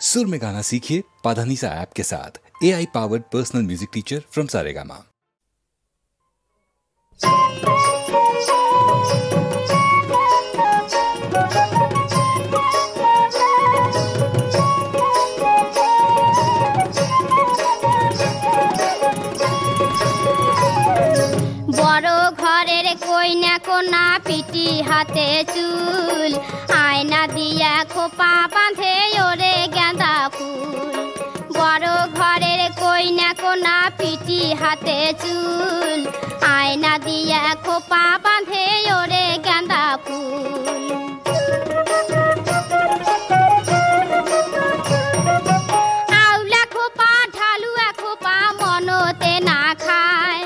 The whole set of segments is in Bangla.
सुर में गाना सीखिए पाधानीसा ऐप के साथ। AI powered personal music teacher from Saregama. বড় ঘরের কইনা কোনা পিটি হাতে চুল, আয়না দিয়া খোপা বাঁধে ওরে গাঁদা ফুল। বড় ঘরের কইনা কোনা পিটি হাতে চুল, আয়না দিয়া খোপা বাঁধে ওরে গাঁদা ফুল। আউলা খোপা ঢালুয়া খোপা মনতে না খায়,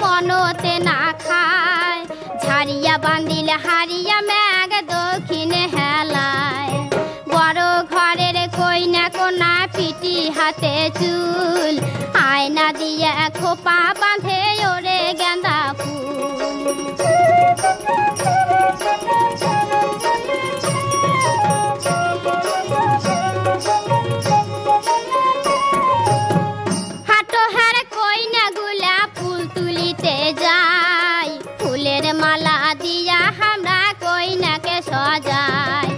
মনতে না খায়। ঝাড়িয়া বান্দিলে হারিয়া ম্যাগ দক্ষিণে হেলায়। বড় ঘরের কইনা কোনা পিটি হাতে চুল, আয়না দিয়ে খোপা বাঁধে ওরে গাঁদা ফুল। যায় ফুলের মালা দিয়া আমরা কইনাকে সজাই।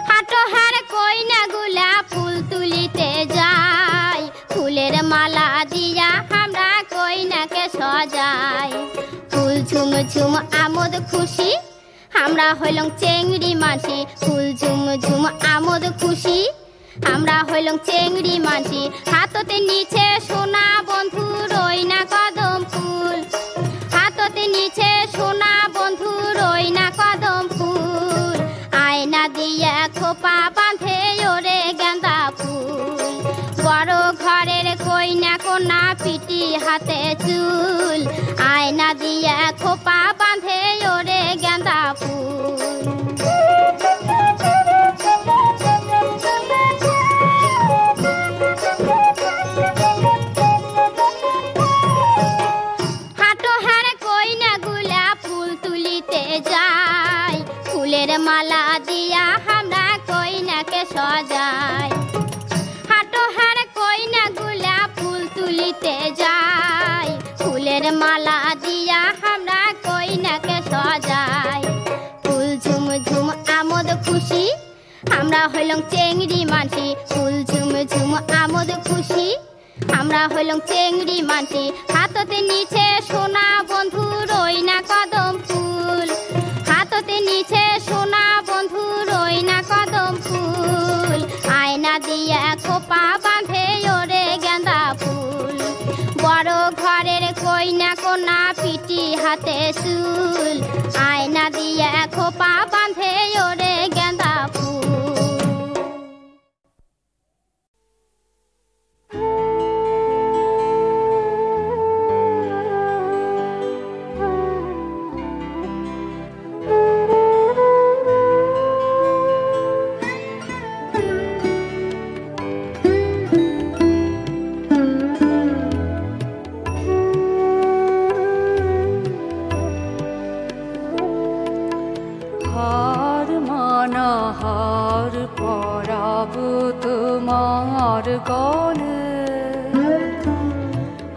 হাটোহার কইনা গুলা ফুল তুলিতে যায়, ফুলের মালা দিয়া আমরা কইনাকে সজাই। ফুল ঝুম ঝুম আমোদ খুশি, আমরা হইলং চেংড়ি মাঝি। ফুল ঝুম ঝুম আমোদ খুশি, আমরা হইলং চেংড়ি মাঝি। হাততে নিচে সোনা বন্ধু রইনা কদম ফুল, হাততে নিচে সোনা বন্ধু রইনা কদম ফুল। আয়না দিয়া খোপা বাঁধে ওরে গাঁদা ফুল। বড় ঘরের কইনা কোনা পিটি হাতে চুল, আয়না দিয়া খোপা বাঁধে ওরে গাঁদা ফুল। যায় ফুলের মালা দিয়া আমরা কইনাকে সজাই। হাটোহার কইনা গুলা ফুল তুলিতে যায়, ফুলের মালা দিয়া আমরা কইনাকে সজাই। ফুল ঝুম ঝুম আমোদ খুশি, আমরা হইলং চেংড়ি মাঝি। ফুল ঝুম ঝুম আমোদ খুশি, আমরা হইলং চেংড়ি মাঝি। হাততে নিচে সোনা বন্ধু রইনা কদম ফুল, হাততে নিচে সোনা বন্ধু রইনা কদম ফুল। আয়না দিয়া খোপা বাঁধে ওরে গাঁদা ফুল। বড় ঘরের কইনা কোনা পিটি হাতে চুল, আয়না দিয়া খোপা বাঁধে ওরে গাঁদা ফুল। গলে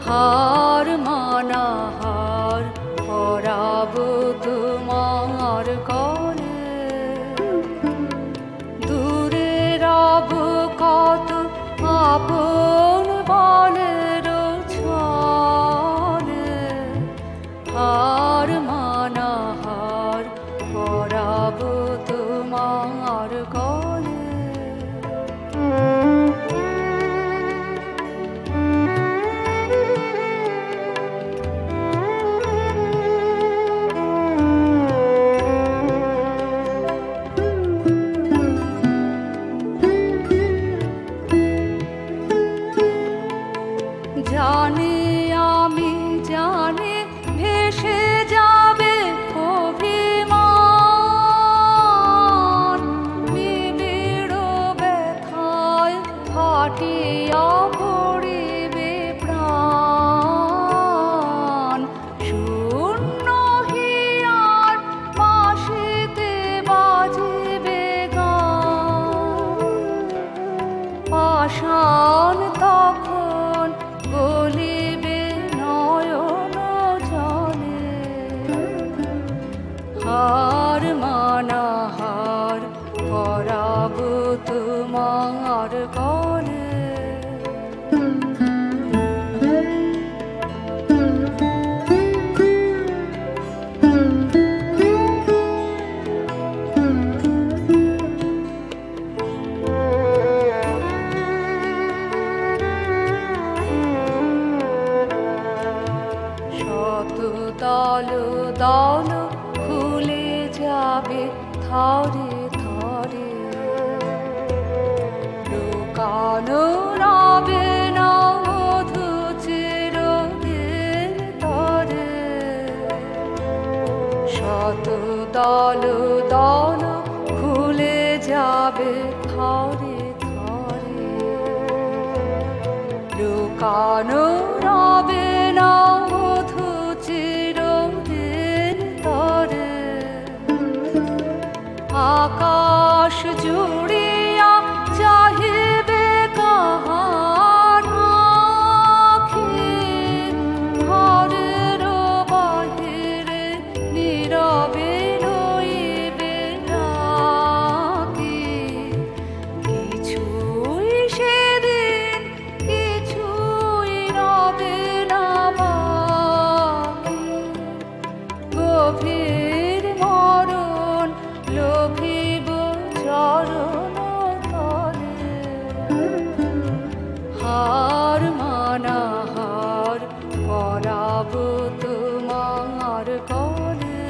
হার মানা হার পরাব তোমার গলে। দূরে রব কত আপন বলের ছলে, হার মানা হার পরাব তোমার গলে। আর কনে দল দল খুলে যাবে থরে থরে লুকানো রবে না মধু চিরদিন তরে শত দল দল খুলে যাবে থরে থরে লুকানো রবে না আকাশ জুড়িয়া চাহিবে কাহার আঁখি ঘরের বাহিরে নীরবে রইবে নাকি কিছুই সেদিন কিছুই রবে না বাকি গভীর মরণ লোভিব চরণ তলে হার মানা হার করাব তোমার কলে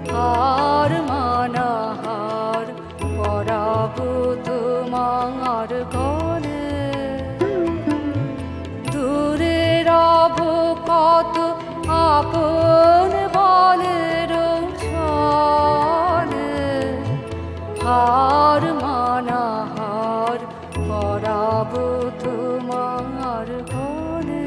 হার মানা হার করাব তোমার কলে দূরে রব কত আপন বলের হার মানা হার করাব তোমার ঘরে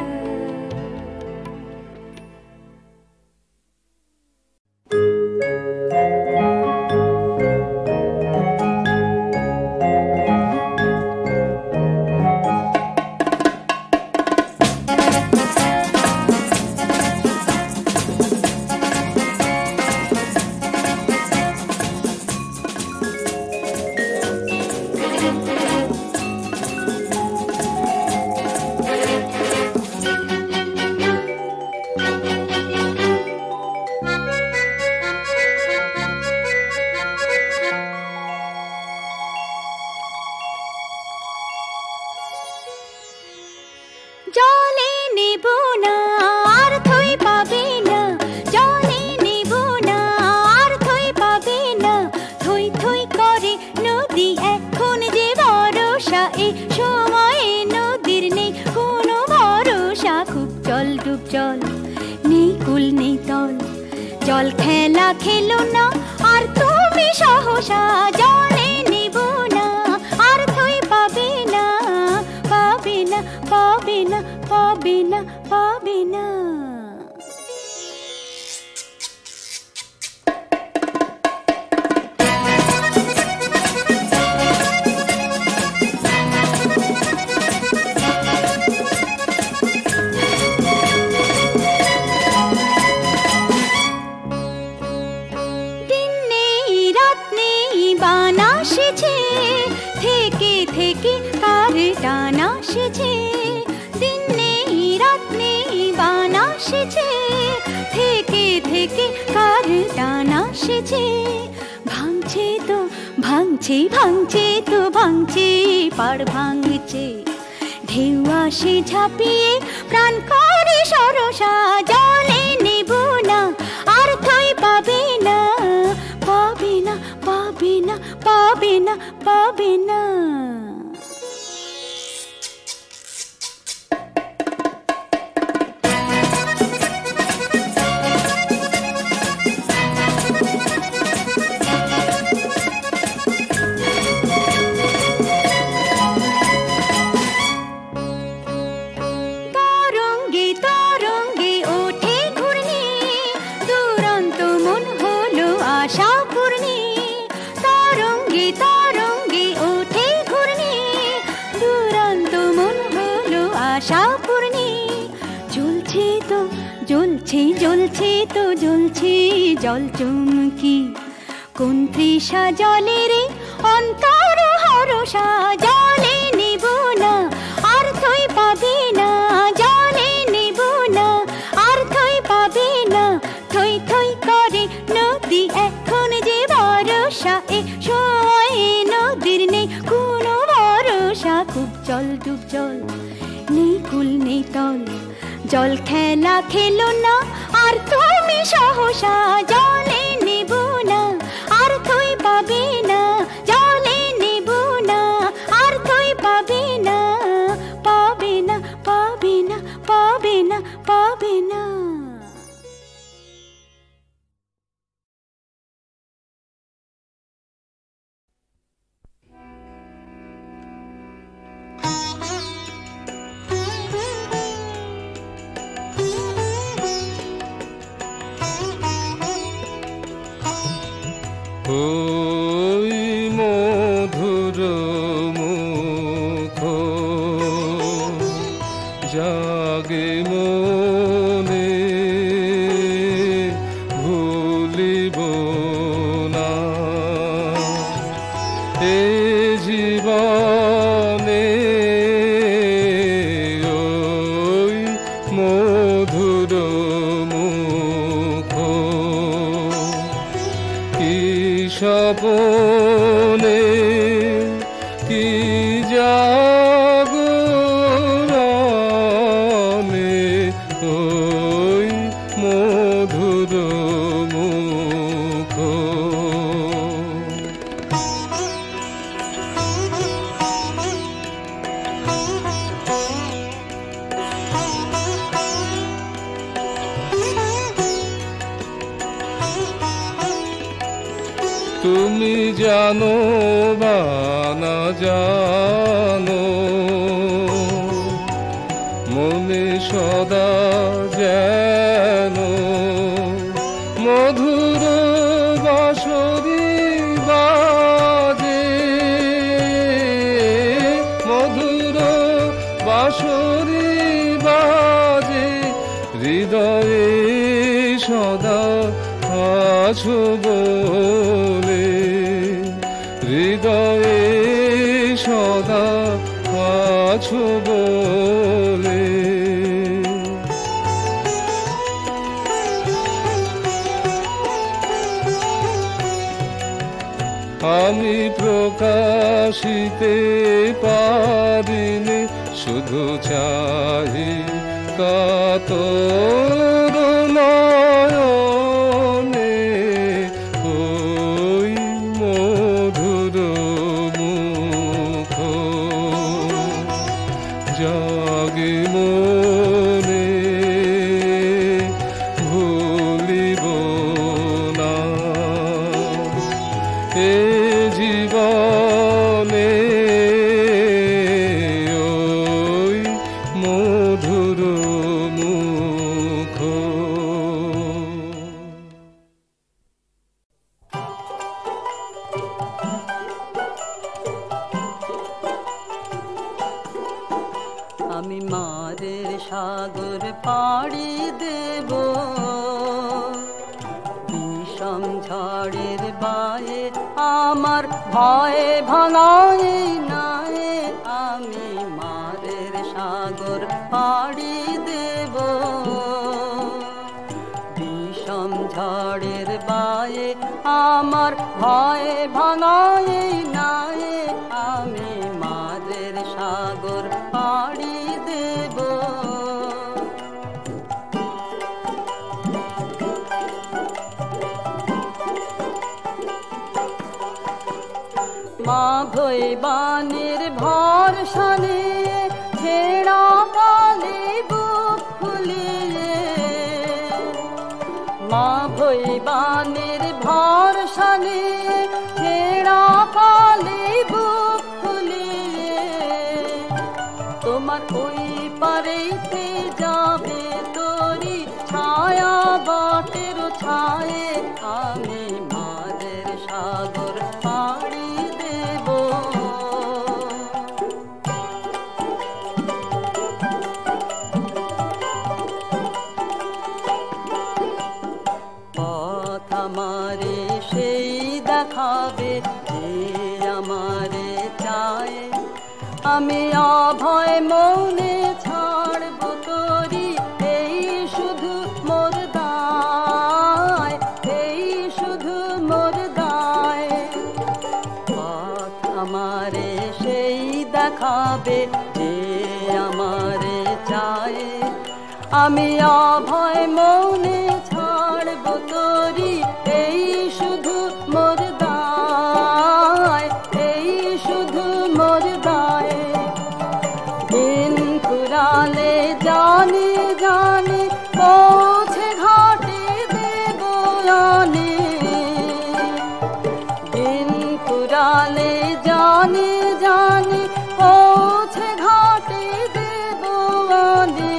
জল খেলা খেলো না আর তুমি সহসা জলে নিব না আর তুই পাবে না পাবে না পাবে না পাবে না পাবে না ভাঙছে ভাঙছে তো ভাঙছে পাড় ভাঙছে ঢেউ আসে ঝাঁপিয়ে প্রাণ করে সরসা জলে নেব না আর তুই পাবে না পাবে না পাবে না পাবে না পাবে না জ্বলছে তো জ্বলছে জল চুমকি কোন তৃষা জলের অন্তর ভরসা জলে নেব না আর তুই পাবি না, জলে নেব না আর তুই পাবি না। থই থই করে নদী এখন যে ভরসা, এ সময়ে নদীর নেই কোনো ভরসা। খুব জল ডুব জল, নেই কুল নেই তল, জল খেলা খেলো না আর তুমি সহসা। জলে নেব না আর তুই পাবি না, জলে নেব না আর তুই পাবি না, পাবে না পাবে না পাবে না পাবে না। ওই মধুর মুখ জাগে মনে ভুলিব না, এ জীবনে ওই মধুর মুখ কি স্বপনে কি জাগরণে ওই মধুর মুখ। তুমি জানো বা না জানো, মনে সদা যেন মধুর বাঁশরি বাজে, মধুর বাঁশরি বাজে, হৃদয়ে সদা আছো বলে, হৃদয়ে সদা আছো বলে। আমি প্রকাশিতে পারিনি, শুধু চাই কাতর নয়নে ওই মধুর মুখ জাগে মনে ভুলিব না, এ জীবনে ওই মধুর মুখ। আমি মারের সাগর পাড়ি দেব, বিষম ঝড়ের বায়ে আমার ভয়ে ভাঙাই নাই। আমি মারের সাগর পাড়ি দেব, বিষম ঝড়ের বায়ে আমার ভয়ে ভাঙাই নাই। আমি মারের সাগর পাড়ি দেব। মা ভৈবানের ভরসা নিয়ে ছেঁড়া কালে বুক ফুলিয়ে, মা ভৈবানের ভরসা নিয়ে ছেঁড়া কালে বুক ফুলিয়ে, তোমার ওই পারেতে যাবে তোরি ছায়া বাটের ছায়ে। আমি মাদের সাগর পাড়ি দেব। পথ আমারে সেই দেখাবে, যে আমারে চায় আমি অভয় মনে ছাড়ব তোরি এই শুধু মোর দায় এই শুধু মোর দায় পথ আমারে সেই দেখাবে যে আমারে চায় আমি অভয় মনে ছাড়ব তোরি এই শুধু মোর দায় এই শুধু মোর দায় দিন কুরালে জানি জানি পৌঁছে ঘাটে দেব আনি দিন কুরালে জানি জানি পৌঁছে ঘাটে দেব আনি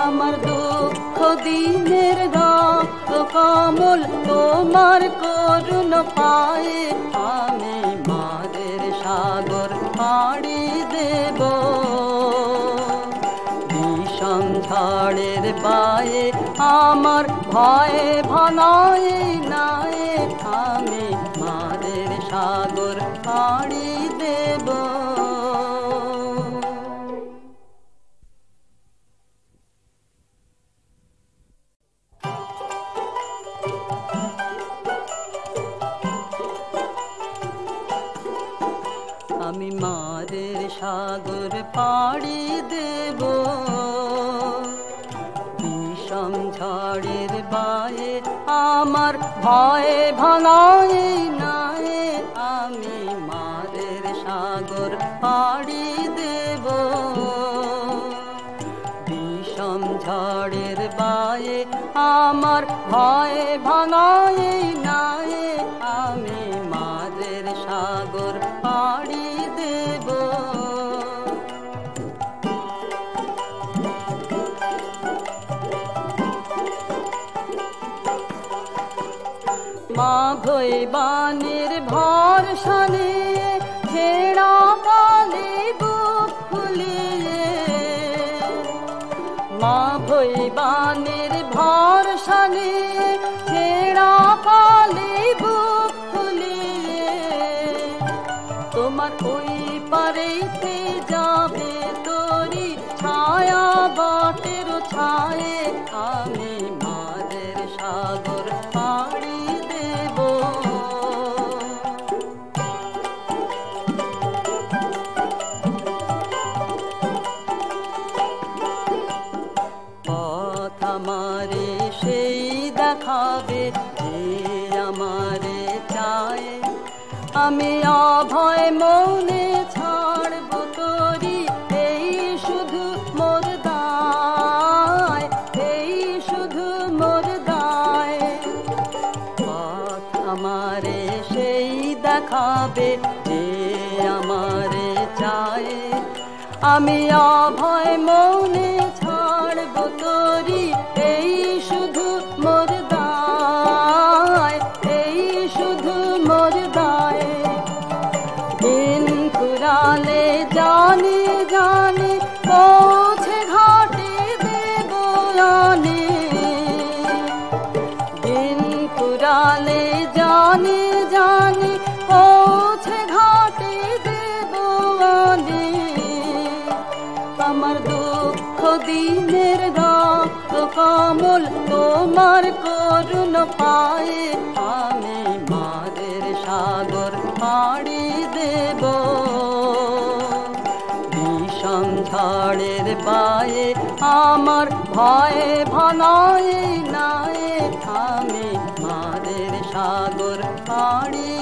আমার দুঃখ দিনের রক্ত কমল তোমার করুণ পায়ে আমি মাদের সাগর পাড়ি দেব বিষম ঝড়ের পায়ে আমার ভয়ে ভানায় নাই আমি মাদের সাগর পাড়ি দেব আমি মাদের সাগর পাড়ি দেব বিষম ঝড়ের বায়ে আমার ভয়ে ভাঙায় নাই আমি মাদের সাগর পাড়ি দেব বিষম ঝড়ের বায়ে আমার ভয়ে ভাঙায় নাই আমি মাদের সাগর পাড়ি দেব মা ভৈবানের ভরসা নিয়ে ছেড়া পালে বুক ফুলিয়ে মা ভৈবানের ভরসা নিয়ে ছেড়া পালে বুক ফুলিয়ে তোমার ওই পারেতে যাবে তোরি ছায়া বাটের ছায়ে আমি মাদের সাগর পাড়ি দেব পথ আমারে সেই দেখাবে যে আমারে চায় আমি অভয় মনে ছাড়ব তোরি এই শুধু মোর দায় এই শুধু মোর দায় পথ আমারে সেই দেখাবে যে আমারে চায় আমি অভয় মনে ছাড়ব তোরি এই শুধু মোর দায় এই শুধু মোর দায় দিন কুরালে জানি জানি পৌঁছে ঘাটে দেব আনি দিন কুরালে জানি জানি পৌঁছে ঘাটে দেব আনি আমার দুঃখ দিনের রক্ত কমল তোমার করুণ পায়ে আমি মাদের সাগর পাড়ি দেব বিষম ঝড়ের পায়ে আমার ভয়ে ভানায় নাই আমি মাদের সাগর পাড়ি